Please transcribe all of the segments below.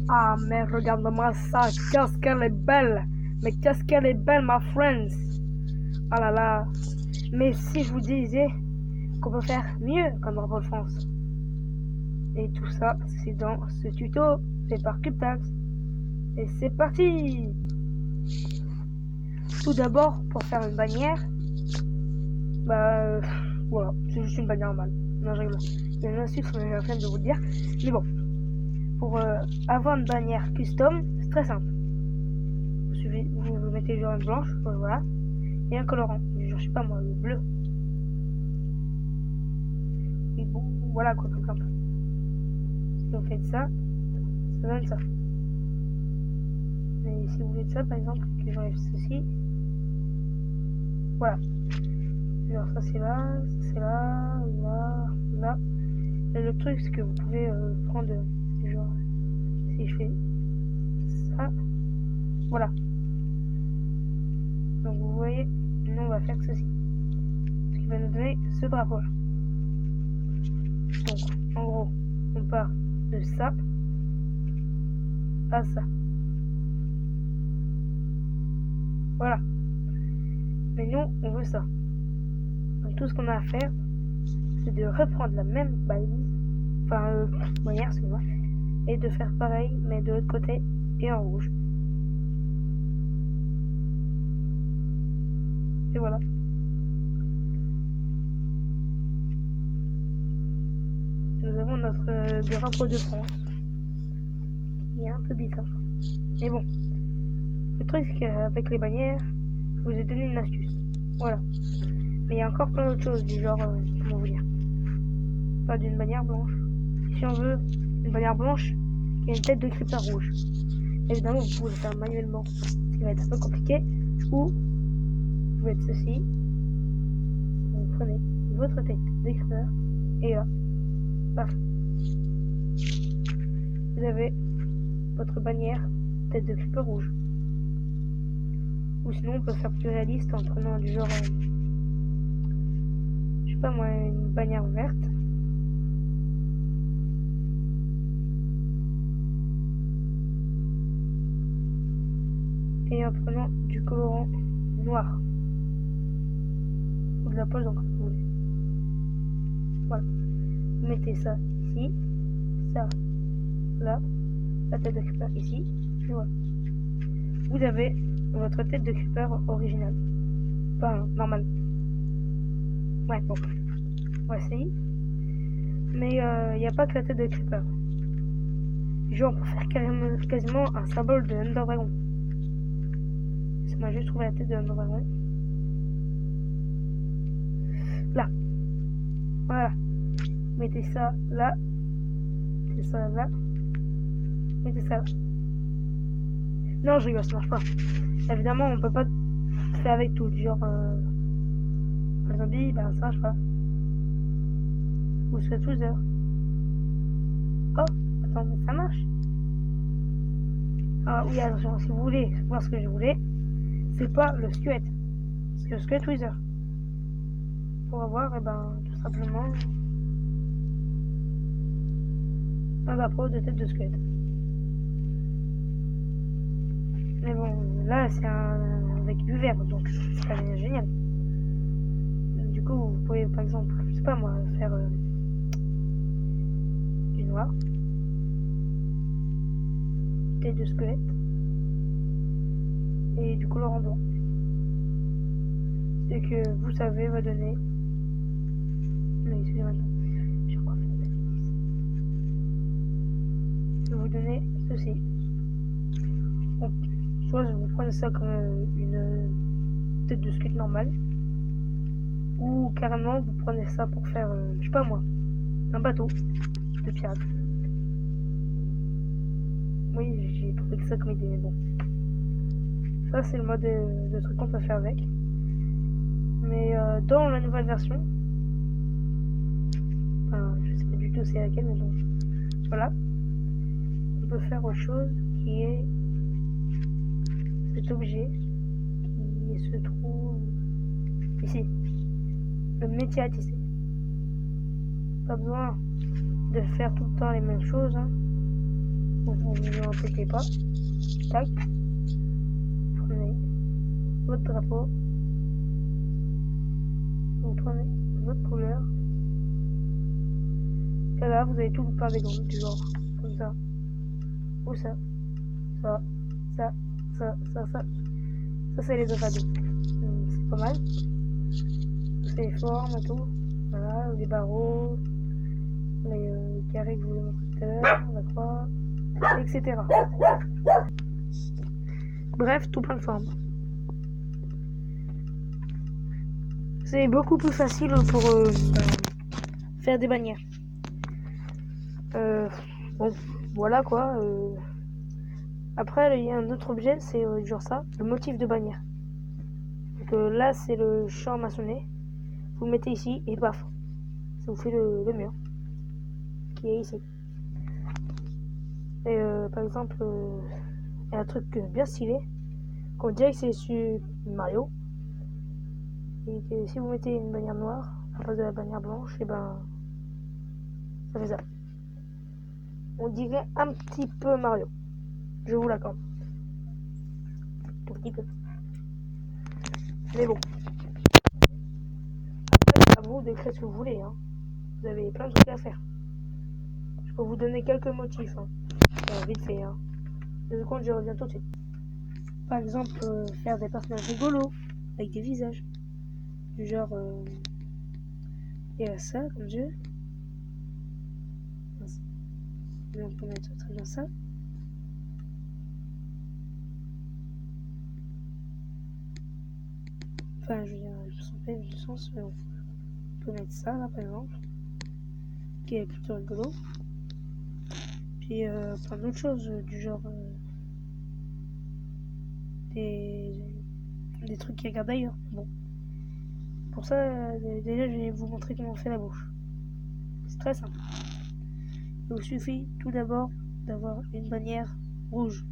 Ah, mais regarde-moi ça, qu'est-ce qu'elle est belle. Mais qu'est-ce qu'elle est belle, ma friends. Ah là là. Mais si je vous disais qu'on peut faire mieux comme Drapeau de France. Et tout ça, c'est dans ce tuto fait par CubeTax. Et c'est parti. Tout d'abord, pour faire une bannière, voilà, c'est juste une bannière normale. Non, je rigole. Il y a une astuce que j'ai la flemme de vous le dire. Mais bon, pour avoir une bannière custom, c'est très simple. Vous mettez genre une blanche, voilà, et un colorant. Genre, je sais pas moi, le bleu. Et bon, voilà quoi, tout simple. Si vous faites ça, ça donne ça. Mais si vous voulez ça, par exemple, que j'enlève ceci, voilà. Genre ça c'est là, là. Et le truc c'est que vous pouvez prendre, genre, si je fais ça, voilà. Donc vous voyez, nous on va faire ceci. Ce qui va nous donner ce drapeau là. Donc en gros, on part de ça à ça. Voilà. Mais nous, on veut ça. Donc tout ce qu'on a à faire, c'est de reprendre la même balise, bannière, excuse-moi, et de faire pareil, mais de l'autre côté et en rouge. Et voilà. Nous avons notre drapeau de France. Il est un peu bizarre. Mais bon. Le truc, c'est qu'avec les bannières, je vous ai donné une astuce. Voilà. Mais il y a encore plein d'autres choses, du genre, comment vous dire, pas d'une bannière blanche. Si on veut une bannière blanche, il y a une tête de creeper rouge. Évidemment, vous pouvez le faire manuellement, ce qui va être un peu compliqué. Ou, vous faites ceci. Vous prenez votre tête de creeper, et là, paf. Vous avez votre bannière tête de creeper rouge. Ou sinon, on peut faire plus réaliste en prenant du genre, je sais pas moi, une bannière verte. Et en prenant du colorant noir. Ou de la poche, donc comme vous voulez. Voilà. Vous mettez ça ici, ça là, la tête de creeper ici, et voilà. Vous avez votre tête de creeper originale. Enfin, normale. Ouais, bon. On va essayer. Mais il n'y a pas que la tête de creeper. Genre, on peut faire quasiment un symbole de Ender Dragon. Ça m'a juste trouvé la tête de Ender Dragon. Là. Voilà. Mettez ça là. Mettez ça là. Mettez ça là. Non, je rigole, ça marche pas. Évidemment, on peut pas faire avec tout. Genre, un zombie, ben ça marche pas. Ou ce Twizer. Oh, attends, mais ça marche. Ah oui, attention, si vous voulez voir ce que je voulais, c'est pas le squelette, c'est le squelette Wither. Pour avoir, tout simplement, un drapeau de tête de squelette. Mais bon, là, c'est avec du vert, donc c'est pas génial. Du coup, vous pouvez, par exemple, je sais pas moi, faire du noir, tête de squelette, et du colorant blanc. C'est que vous savez va donner. Mais excusez-moi, j'ai encore fait la bêtise. Je vais vous donner ceci. Bon, soit vous prenez ça comme une tête de squelette normale, ou carrément vous prenez ça pour faire, je sais pas moi, un bateau de pirate. Oui, j'ai trouvé que ça comme idée, mais bon. Ça, c'est le mode de truc qu'on peut faire avec. Mais dans la nouvelle version, je sais pas du tout c'est laquelle, mais bon, voilà, on peut faire autre chose qui est cet objet qui se trouve ici, le métier à tisser. Pas besoin de faire tout le temps les mêmes choses, hein. Vous vous n'en inquiétez pas. Tac. Prenez votre drapeau. Vous prenez votre couleur. Et là, vous avez tout plein d'exemples du genre. Comme ça. Ou ça. Ça. Ça. Ça. Ça. Ça. Ça, c'est les avades. C'est pas mal. C'est les formes et tout. Voilà, les barreaux, les carrés que je vous ai montré tout à l'heure, la croix, etc. Bref, tout plein de formes. C'est beaucoup plus facile pour faire des bannières. Bon, voilà quoi. Après, il y a un autre objet, c'est genre ça, le motif de bannière. Donc là, c'est le champ maçonné. Vous le mettez ici et paf, ça vous fait le mur qui est ici. Et par exemple, il y a un truc bien stylé qu'on dirait que c'est sur Mario. Et que si vous mettez une bannière noire à la place de la bannière blanche, et ben ça fait ça. On dirait un petit peu Mario. Je vous l'accorde. Tout petit peu. Mais bon. Après, c'est à vous de créer ce que vous voulez. Hein. Vous avez plein de trucs à faire. Je peux vous donner quelques motifs. Hein. Vite fait. Hein. De secondes, je reviens tout de suite. Par exemple, faire des personnages rigolos avec des visages. Du genre, il y a ça comme jeu. Mais on peut mettre très bien ça. Enfin, je veux dire, je sens pas du sens, mais on peut mettre ça là par exemple, qui est plutôt rigolo. Puis plein d'autres choses du genre des trucs qui regardent ailleurs. Bon. Pour ça, déjà, je vais vous montrer comment on fait la bouche. C'est très simple. Il vous suffit tout d'abord d'avoir une bannière rouge.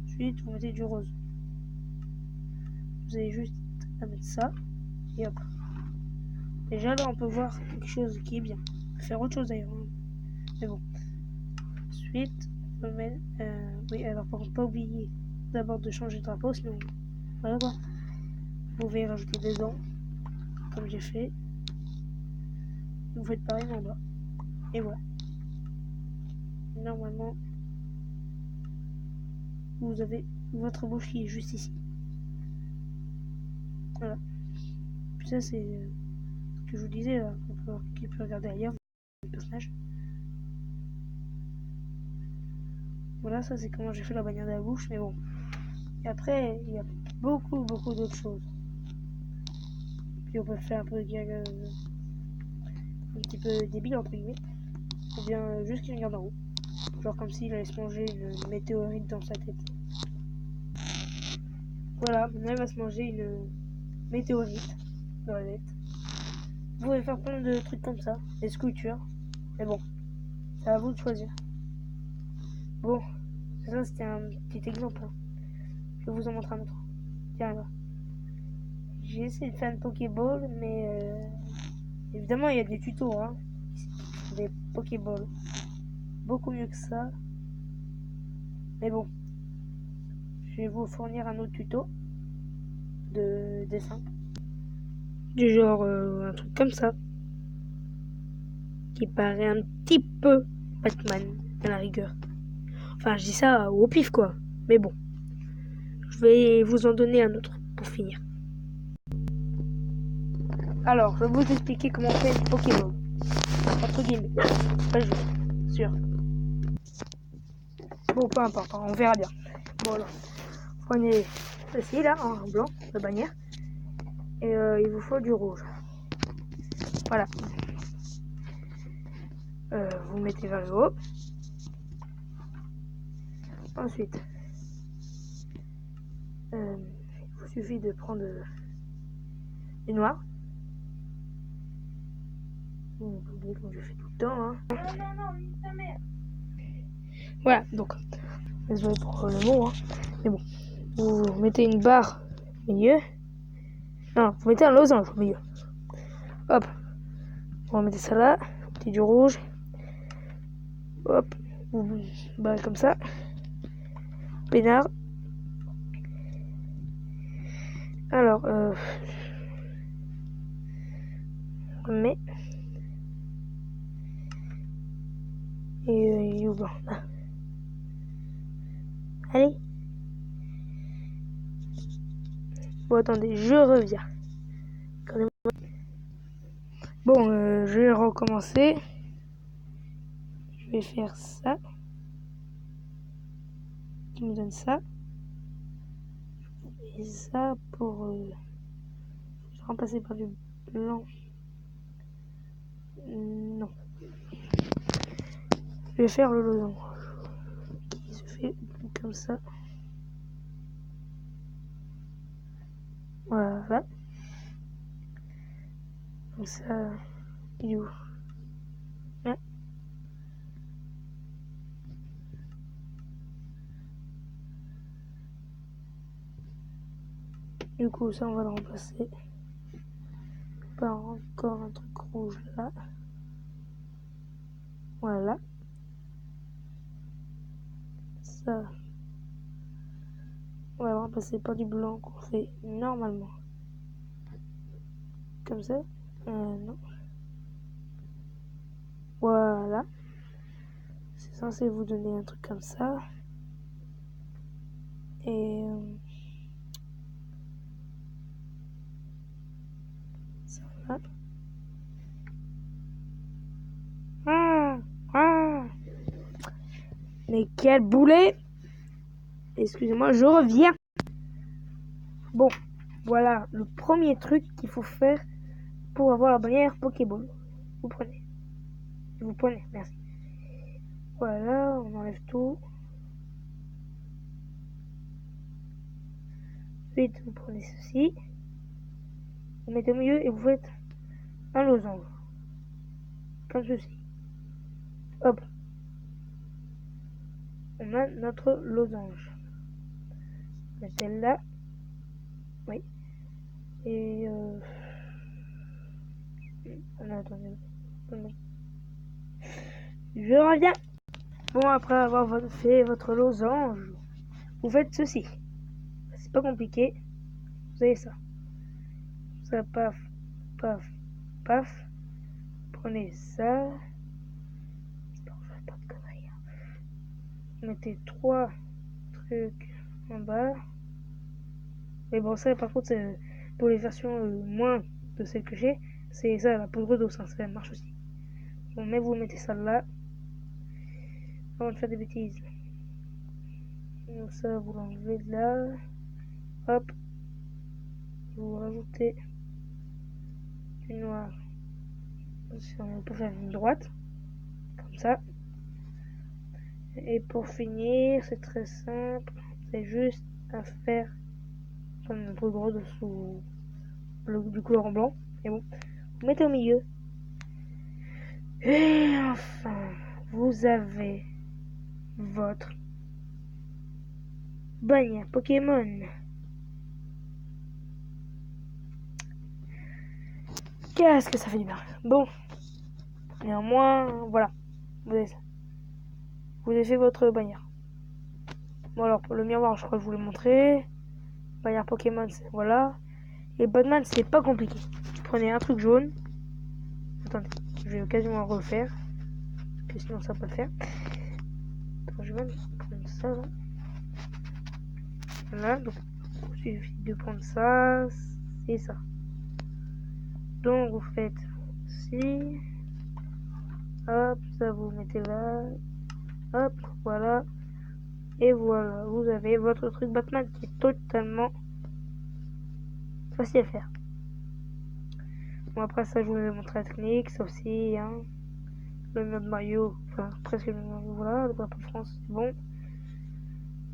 Ensuite, vous mettez du rose. Vous avez juste à mettre ça et hop. Déjà là, on peut voir quelque chose qui est bien. On peut faire autre chose d'ailleurs. Hein. Mais bon. Ensuite, on peut mettre. Oui, alors par contre, pas oublier d'abord de changer de drapeau, sinon. Voilà quoi. Vous pouvez rajouter des dents, comme j'ai fait. Vous faites pareil en bas. Et voilà. Normalement, vous avez votre bouche qui est juste ici. Voilà. Puis ça, c'est ce que je vous disais, là, qui peut regarder ailleurs, le personnage. Voilà, ça c'est comment j'ai fait la bannière de la bouche, mais bon. Et après, il y a beaucoup d'autres choses. Puis on peut faire un peu un petit peu débile, entre guillemets. Ou bien juste qu'il regarde en haut. Genre comme s'il allait se manger une météorite dans sa tête. Voilà, maintenant il va se manger une météorite dans la tête. Vous pouvez faire plein de trucs comme ça, des sculptures. Mais bon, c'est à vous de choisir. Bon, ça c'était un petit exemple. Hein. Je vais vous en montrer un autre. Tiens là. J'ai essayé de faire une Pokéball, mais évidemment il y a des tutos. Hein. Des Pokéballs. Beaucoup mieux que ça. Mais bon, je vais vous fournir un autre tuto de dessin. Du genre un truc comme ça. Qui paraît un petit peu Batman à la rigueur. Enfin, je dis ça au pif quoi. Mais bon. Je vais vous en donner un autre pour finir. Alors, je vais vous expliquer comment on fait une Pokéball. Entre guillemets. Pas jouer. Sûr. Bon, peu importe, on verra bien. Bon, alors. Prenez ceci là, en blanc, la bannière. Et il vous faut du rouge. Voilà. Vous mettez vers le haut. Ensuite, il vous suffit de prendre du noir. Vous oubliez comme je fais tout le temps. Hein. Non, ta mère. Voilà, donc, désolé pour le mot, hein. Mais bon, vous mettez une barre au milieu. Non, vous mettez un losange au milieu. Hop, vous remettez ça là, vous mettez du rouge. Hop, vous Bah comme ça. Peinard. Alors, mais et il est où blanc là. Allez. Bon, attendez, je reviens. Bon, je vais recommencer. Je vais faire ça. Qui me donne ça. Et ça pour... je vais remplacer par du blanc. Non. Je vais faire le losange. Qui se fait comme ça. Voilà. Comme ça, il est où? Là. Du coup, ça, on va le remplacer par encore un truc rouge là. Voilà. Ça, on va le remplacer par du blanc qu'on fait normalement. Comme ça. Non. Voilà. C'est censé vous donner un truc comme ça. Et ça va. Mais quel boulet! Excusez-moi, je reviens. Bon, voilà le premier truc qu'il faut faire pour avoir la bannière Pokéball. Vous prenez. Vous prenez, merci. Voilà, on enlève tout. Ensuite, vous prenez ceci. Vous mettez au milieu et vous faites un losange. Comme ceci. Hop. On a notre losange. Mettez là. Oui. Et attendez. Je reviens. Bon, après avoir fait votre losange, vous faites ceci. C'est pas compliqué. Vous avez ça. Ça, paf, paf, paf. Prenez ça. J'espère que je fais pas de conneries. Mettez 3 trucs en bas. Mais bon, ça, par contre, c'est pour les versions moins de celles que j'ai. C'est ça, la poudre d'eau, ça marche aussi. Bon, mais vous mettez ça là. Avant de faire des bêtises. Donc ça, vous l'enlevez de là. Hop. Vous rajoutez du noir. On peut faire une droite. Comme ça. Et pour finir, c'est très simple. C'est juste à faire comme un peu gros dessous du couleur en blanc. Et bon. Vous mettez au milieu. Et enfin, vous avez votre bannière Pokémon. Qu'est-ce que ça fait du bien. Bon. Néanmoins, voilà. Vous avez fait votre bannière. Bon alors, pour le miroir, je crois que je vous l'ai montré. Bannière Pokémon, voilà. Et Batman, c'est pas compliqué. Prenez un truc jaune. Attendez, je vais quasiment refaire. Parce que sinon, ça va pas le faire. Attends, je vais même prendre ça. Là. Voilà, donc il suffit de prendre ça. C'est ça. Donc, vous faites ci. Hop, ça vous mettez là. Hop, voilà. Et voilà, vous avez votre truc Batman qui est totalement facile à faire. Bon, après ça, je vous ai montré la technique, ça aussi, hein. Le mode Mario, enfin presque le mode Mario, voilà, le Drapeau de France, c'est bon.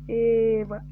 Et voilà.